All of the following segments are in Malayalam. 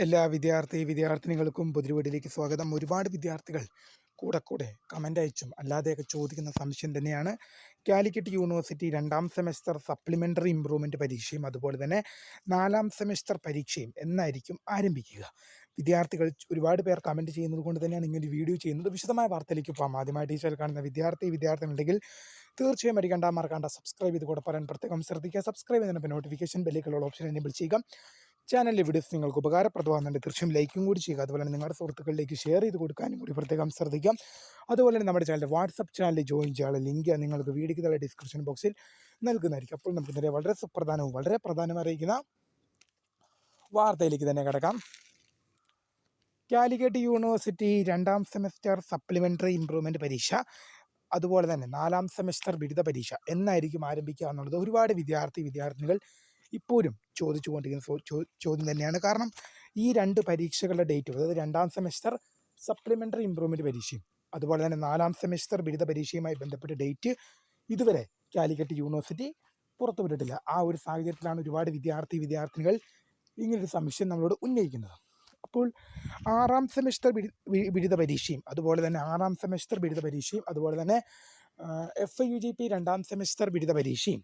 എല്ലാ വിദ്യാർത്ഥിനികൾക്കും പുതിയ വീഡിയോയിലേക്ക് സ്വാഗതം. ഒരുപാട് വിദ്യാർത്ഥികൾ കൂടെ കമൻ്റ് അയച്ചും അല്ലാതെയൊക്കെ ചോദിക്കുന്ന സംശയം തന്നെയാണ് കാലിക്കറ്റ് യൂണിവേഴ്സിറ്റി 2ാം സെമസ്റ്റർ സപ്ലിമെൻ്ററി ഇംപ്രൂവ്മെൻ്റ് പരീക്ഷയും അതുപോലെ തന്നെ 4ാം സെമസ്റ്റർ പരീക്ഷയും എന്നായിരിക്കും ആരംഭിക്കുക. വിദ്യാർത്ഥികൾ ഒരുപാട് പേർ കമൻറ്റ് ചെയ്യുന്നത് കൊണ്ട് തന്നെയാണ് ഇങ്ങനെ വീഡിയോ ചെയ്യുന്നത്. വിശദമായ വാർത്തയിലേക്ക് പോകാം. ആദ്യമായി ടീച്ചർ കാണുന്ന വിദ്യാർത്ഥികളുണ്ടെങ്കിൽ തീർച്ചയായും മറക്കണ്ട സബ്സ്ക്രൈബ് ചെയ്ത് കൂടെ പറയാൻ പ്രത്യേകം ശ്രദ്ധിക്കുക. സബ്സ്ക്രൈബ് ചെയ്യുന്നതിന് നോട്ടിഫിക്കേഷൻ ബെല്ലിലുള്ള ഓപ്ഷൻ എനേബിൾ ചെയ്യുക. ചാനലിലെ വീഡിയോസ് നിങ്ങൾക്ക് ഉപകാരപ്രദമാകുന്നുണ്ട്, തീർച്ചയായും ലൈക്കും കൂടി ചെയ്യുക. അതുപോലെ തന്നെ നിങ്ങളുടെ സുഹൃത്തുക്കളിലേക്ക് ഷെയർ ചെയ്ത് കൊടുക്കാനും കൂടി പ്രത്യേകം ശ്രദ്ധിക്കാം. അതുപോലെ തന്നെ നമ്മുടെ ചാനലിൻ്റെ വാട്സപ്പ് ചാനലിൽ ജോയിൻ ചെയ്യാനുള്ള ലിങ്ക് നിങ്ങൾക്ക് വീഡിയോയ്ക്ക് താഴെ ഡിസ്ക്രിപ്ഷൻ ബോക്സിൽ നൽകുന്നതായിരിക്കും. അപ്പോൾ നമുക്ക് നേരെ വളരെ സുപ്രധാനവും വളരെ പ്രധാനമറിയിക്കുന്ന വാർത്തയിലേക്ക് തന്നെ കിടക്കാം. കാലിക്കറ്റ് യൂണിവേഴ്സിറ്റി 2ാം സെമസ്റ്റർ സപ്ലിമെൻ്ററി ഇംപ്രൂവ്മെൻ്റ് പരീക്ഷ അതുപോലെ തന്നെ 4ാം സെമസ്റ്റർ ബിരുദ പരീക്ഷ എന്നായിരിക്കും ആരംഭിക്കുക എന്നുള്ളത് ഒരുപാട് വിദ്യാർത്ഥിനികൾ ഇപ്പോഴും ചോദിച്ചുകൊണ്ടിരിക്കുന്ന ചോദ്യം തന്നെയാണ്. കാരണം ഈ രണ്ട് പരീക്ഷകളുടെ ഡേറ്റ്, അതായത് 2ാം സെമസ്റ്റർ സപ്ലിമെൻ്ററി ഇംപ്രൂവ്മെൻറ്റ് പരീക്ഷയും അതുപോലെ തന്നെ 4ാം സെമസ്റ്റർ ബിരുദ പരീക്ഷയുമായി ബന്ധപ്പെട്ട ഡേറ്റ് ഇതുവരെ കാലിക്കറ്റ് യൂണിവേഴ്സിറ്റി പുറത്തുവിട്ടിട്ടില്ല. ആ ഒരു സാഹചര്യത്തിലാണ് ഒരുപാട് വിദ്യാർത്ഥിനികൾ ഇങ്ങനൊരു സംശയം നമ്മളോട് ഉന്നയിക്കുന്നത്. അപ്പോൾ 6ാം സെമസ്റ്റർ ബിരുദ പരീക്ഷയും അതുപോലെ തന്നെ 6ാം സെമസ്റ്റർ ബിരുദ പരീക്ഷയും അതുപോലെ തന്നെ FIUGP 2ാം സെമസ്റ്റർ ബിരുദ പരീക്ഷയും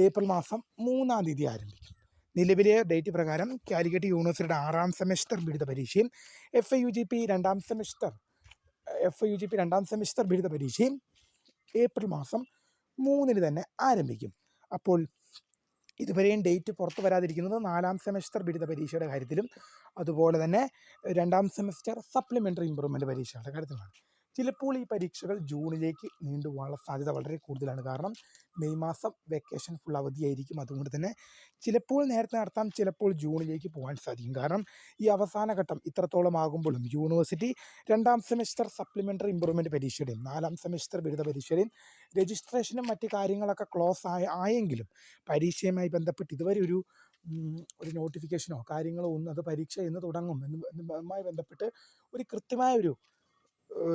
ഏപ്രിൽ മാസം 3-ാം തീയതി ആരംഭിക്കും. നിലവിലെ ഡേറ്റ് പ്രകാരം കാലിക്കറ്റ് യൂണിവേഴ്സിറ്റിയുടെ 6ാം സെമസ്റ്റർ ബിരുദ പരീക്ഷയും FIUGP 2ാം സെമസ്റ്റർ ബിരുദ പരീക്ഷയും ഏപ്രിൽ മാസം 3-ന് തന്നെ ആരംഭിക്കും. അപ്പോൾ ഇതുവരെയും ഡേറ്റ് പുറത്തു വരാതിരിക്കുന്നത് 4ാം സെമസ്റ്റർ ബിരുദ പരീക്ഷയുടെ കാര്യത്തിലും അതുപോലെ തന്നെ 2ാം സെമസ്റ്റർ സപ്ലിമെൻ്ററി ഇംപ്രൂവ്മെൻ്റ് പരീക്ഷയുടെ കാര്യത്തിലുമാണ്. ചിലപ്പോൾ ഈ പരീക്ഷകൾ ജൂണിലേക്ക് നീണ്ടുപോകാനുള്ള സാധ്യത വളരെ കൂടുതലാണ്. കാരണം മെയ് മാസം വെക്കേഷൻ ഫുൾ അവധിയായിരിക്കും. അതുകൊണ്ട് തന്നെ ചിലപ്പോൾ നേരത്തെ നടത്താം, ചിലപ്പോൾ ജൂണിലേക്ക് പോകാൻ സാധിക്കും. കാരണം ഈ അവസാന ഘട്ടം ഇത്രത്തോളം ആകുമ്പോഴും യൂണിവേഴ്സിറ്റി 2ാം സെമസ്റ്റർ സപ്ലിമെൻ്ററി ഇംപ്രൂവ്മെൻ്റ് പരീക്ഷയുടെയും 4ാം സെമസ്റ്റർ ബിരുദ പരീക്ഷയുടെയും രജിസ്ട്രേഷനും മറ്റ് കാര്യങ്ങളൊക്കെ ക്ലോസ് ആയെങ്കിലും പരീക്ഷയുമായി ബന്ധപ്പെട്ട് ഇതുവരെ ഒരു നോട്ടിഫിക്കേഷനോ കാര്യങ്ങളോ ഒന്നും അത് പരീക്ഷ എന്ന് തുടങ്ങും എന്നുമായി ബന്ധപ്പെട്ട് ഒരു കൃത്യമായ ഒരു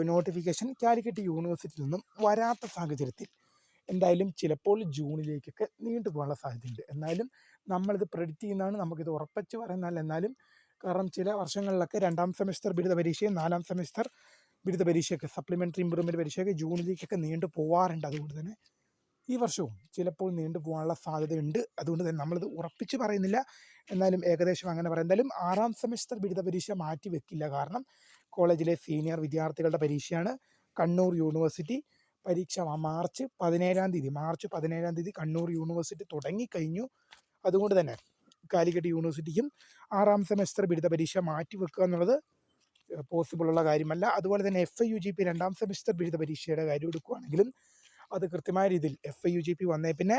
നോട്ടിഫിക്കേഷൻ കാലിക്കറ്റ് യൂണിവേഴ്സിറ്റിയിൽ നിന്നും വരാത്ത സാഹചര്യത്തിൽ എന്തായാലും ചിലപ്പോൾ ജൂണിലേക്കൊക്കെ നീണ്ടുപോകാനുള്ള സാധ്യതയുണ്ട്. എന്നാലും നമ്മളിത് പ്രെഡിക്റ്റ് ചെയ്യുന്നതാണ്, നമുക്കിത് ഉറപ്പിച്ച് പറയുന്നതല്ല. എന്നാലും കാരണം ചില വർഷങ്ങളിലൊക്കെ 2ാം സെമസ്റ്റർ ബിരുദ പരീക്ഷയും 4ാം സെമസ്റ്റർ ബിരുദ പരീക്ഷയൊക്കെ സപ്ലിമെൻ്ററി ഇംപ്രൂവ്മെൻ്റ് പരീക്ഷയൊക്കെ ജൂണിലേക്കൊക്കെ നീണ്ടു പോകാറുണ്ട്. അതുകൊണ്ട് തന്നെ ഈ വർഷവും ചിലപ്പോൾ നീണ്ടുപോകാനുള്ള സാധ്യതയുണ്ട്. അതുകൊണ്ട് തന്നെ നമ്മളിത് ഉറപ്പിച്ച് പറയുന്നില്ല, എന്നാലും ഏകദേശം അങ്ങനെ പറയാം. എന്തായാലും 6ാം സെമസ്റ്റർ ബിരുദ പരീക്ഷ മാറ്റി വെക്കില്ല. കാരണം കോളേജിലെ സീനിയർ വിദ്യാർത്ഥികളുടെ പരീക്ഷയാണ്. കണ്ണൂർ യൂണിവേഴ്സിറ്റി പരീക്ഷ മാർച്ച് 17-ാം തീയതി കണ്ണൂർ യൂണിവേഴ്സിറ്റി തുടങ്ങിക്കഴിഞ്ഞു. അതുകൊണ്ട് തന്നെ കാലിക്കറ്റ് യൂണിവേഴ്സിറ്റിക്കും 6ാം സെമസ്റ്റർ ബിരുദ പരീക്ഷ മാറ്റി വെക്കുക എന്നുള്ളത് പോസിബിളുള്ള കാര്യമല്ല. അതുപോലെ തന്നെ FIUGP 2ാം സെമസ്റ്റർ ബിരുദ പരീക്ഷയുടെ കാര്യം എടുക്കുകയാണെങ്കിലും അത് കൃത്യമായ രീതിയിൽ FIUGP വന്നേ പിന്നെ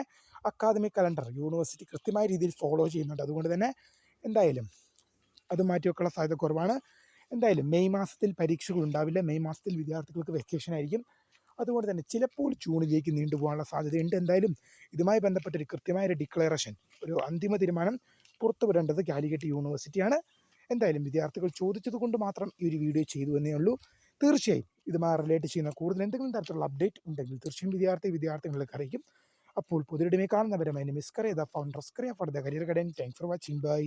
അക്കാദമിക് കലണ്ടർ യൂണിവേഴ്സിറ്റി കൃത്യമായ രീതിയിൽ ഫോളോ ചെയ്യുന്നുണ്ട്. അതുകൊണ്ട് തന്നെ എന്തായാലും അത് മാറ്റിവെക്കാനുള്ള സാധ്യത കുറവാണ്. എന്തായാലും മെയ് മാസത്തിൽ പരീക്ഷകൾ ഉണ്ടാവില്ല. മെയ് മാസത്തിൽ വിദ്യാർത്ഥികൾക്ക് വെക്കേഷൻ ആയിരിക്കും. അതുകൊണ്ട് തന്നെ ചിലപ്പോൾ ജൂണിലേക്ക് നീണ്ടുപോകാനുള്ള സാധ്യതയുണ്ട്. എന്തായാലും ഇതുമായി ബന്ധപ്പെട്ടൊരു കൃത്യമായൊരു ഡിക്ലറേഷൻ, ഒരു അന്തിമ തീരുമാനം പുറത്തുവിടേണ്ടത് കാലിക്കറ്റ് യൂണിവേഴ്സിറ്റിയാണ്. എന്തായാലും വിദ്യാർത്ഥികൾ ചോദിച്ചത് കൊണ്ട് മാത്രം ഈ ഒരു വീഡിയോ ചെയ്തു എന്നേ ഉള്ളൂ. തീർച്ചയായും ഇതുമായി റിലേറ്റ് ചെയ്യുന്ന കൂടുതൽ എന്തെങ്കിലും തരത്തിലുള്ള അപ്ഡേറ്റ് ഉണ്ടെങ്കിൽ തീർച്ചയായും വിദ്യാർത്ഥികളിലേക്ക് അറിയിക്കും. അപ്പോൾ പുതിയ കാണുന്നവരെ my name is Kariya, the founder of career guidance. Thanks for watching. By.